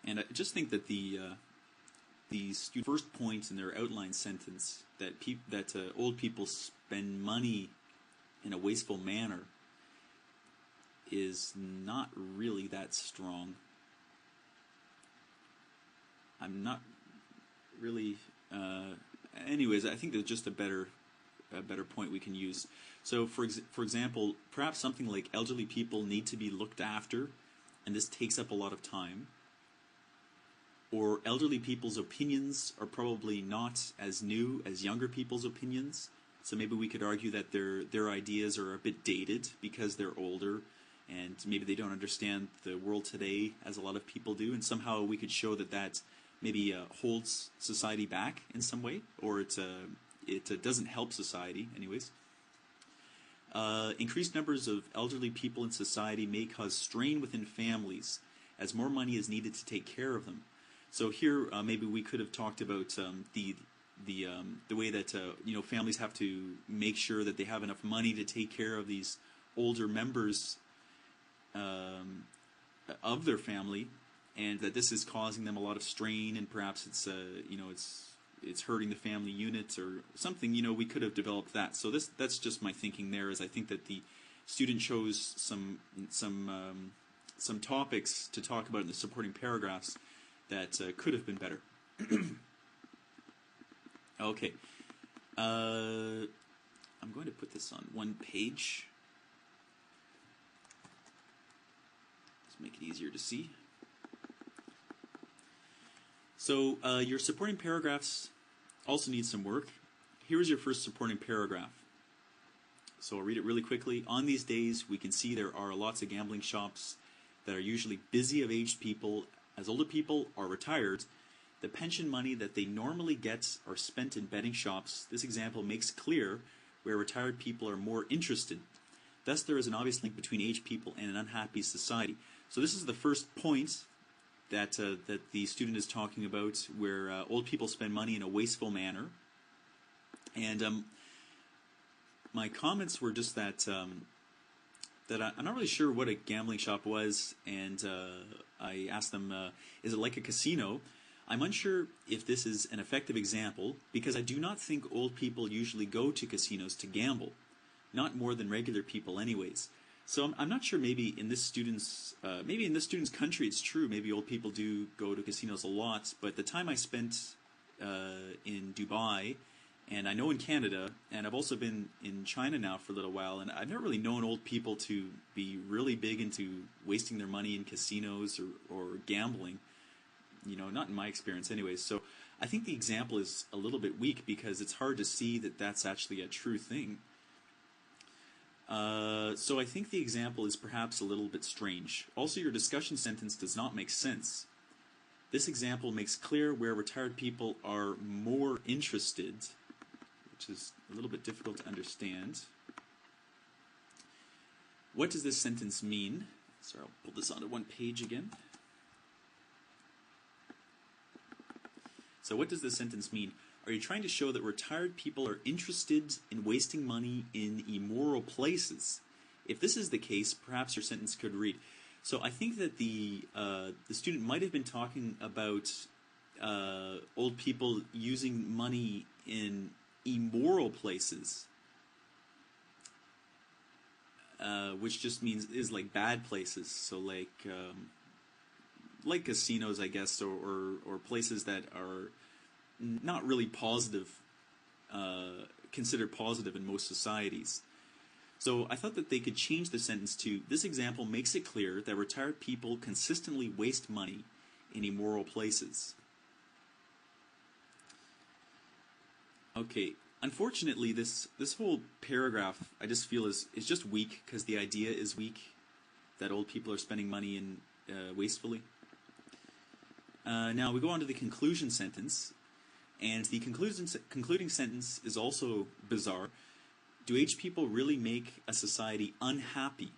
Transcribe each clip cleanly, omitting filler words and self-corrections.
And I just think that the first point in their outline sentence that old people spend money in a wasteful manner is not really that strong. I'm not really. Anyways, I think there's just a better point we can use. So, for example, perhaps something like elderly people need to be looked after, and this takes up a lot of time. Or elderly people's opinions are probably not as new as younger people's opinions. So maybe we could argue that their ideas are a bit dated because they're older, and maybe they don't understand the world today as a lot of people do. And somehow we could show that maybe holds society back in some way, or it doesn't help society anyways. Increased numbers of elderly people in society may cause strain within families as more money is needed to take care of them. So here, maybe we could have talked about the way that families have to make sure that they have enough money to take care of these older members of their family, and that this is causing them a lot of strain, and perhaps it's hurting the family unit or something. We could have developed that. So that's just my thinking there. Is I think that the student chose some topics to talk about in the supporting paragraphs that could have been better. Okay. I'm going to put this on one page. Let's make it easier to see. So your supporting paragraphs also need some work. Here's your first supporting paragraph. So I'll read it really quickly. On these days, we can see there are lots of gambling shops that are usually busy of aged people. As older people are retired, the pension money that they normally get are spent in betting shops. This example makes clear where retired people are more interested. Thus, there is an obvious link between aged people and an unhappy society. So this is the first point that the student is talking about, where old people spend money in a wasteful manner. And my comments were just that I'm not really sure what a gambling shop was, and I asked them, is it like a casino? I'm unsure if this is an effective example, because I do not think old people usually go to casinos to gamble, not more than regular people anyways. So I'm not sure. Maybe in this student's country it's true. Maybe old people do go to casinos a lot. But the time I spent in Dubai, and I know in Canada, and I've also been in China now for a little while, and I've never really known old people to be really big into wasting their money in casinos or gambling. Not in my experience anyways. So I think the example is a little bit weak, because it's hard to see that that's actually a true thing. So I think the example is perhaps a little bit strange. Also, your discussion sentence does not make sense. This example makes clear where retired people are more interested, which is a little bit difficult to understand. What does this sentence mean? Sorry, I'll pull this onto one page again. So what does this sentence mean? Are you trying to show that retired people are interested in wasting money in immoral places? If this is the case, perhaps your sentence could read. So I think that the student might have been talking about old people using money in immoral places, which just is like bad places. So like casinos, I guess, or places that are not really positive, considered positive in most societies. So I thought that they could change the sentence to, this example makes it clear that retired people consistently waste money in immoral places. Okay, unfortunately this whole paragraph I just feel is just weak, because the idea is weak, that old people are spending money in wastefully. Now we go on to the conclusion sentence. And the concluding sentence is also bizarre. Do aged people really make a society unhappy?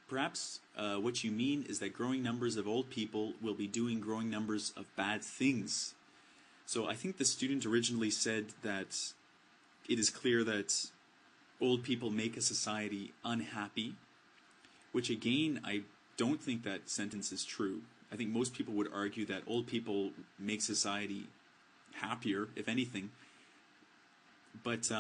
Perhaps what you mean is that growing numbers of old people will be doing growing numbers of bad things. So I think the student originally said that it is clear that old people make a society unhappy, which again, I don't think that sentence is true. I I think most people would argue that old people make society happier, if anything. But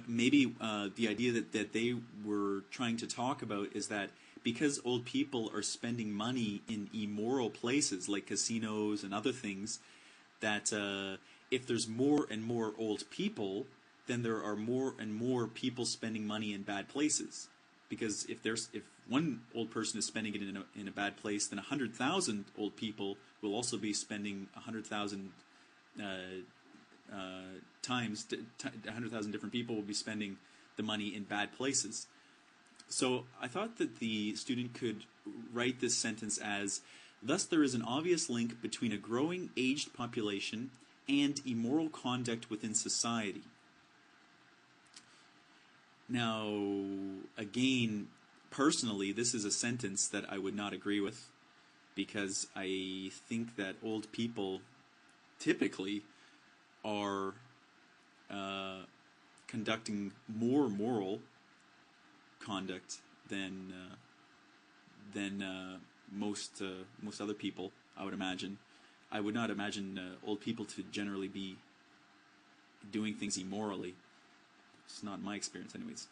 maybe the idea that they were trying to talk about is that because old people are spending money in immoral places like casinos and other things, that if there's more and more old people, then there are more and more people spending money in bad places. Because if one old person is spending it in a bad place, then 100,000 old people will also be spending 100,000 times. 100,000 different people will be spending the money in bad places. So I thought that the student could write this sentence as, thus there is an obvious link between a growing aged population and immoral conduct within society. Now, again, personally, this is a sentence that I would not agree with, because I think that old people typically are conducting more moral conduct than most other people, I would imagine. I would not imagine old people to generally be doing things immorally. It's not my experience, anyways.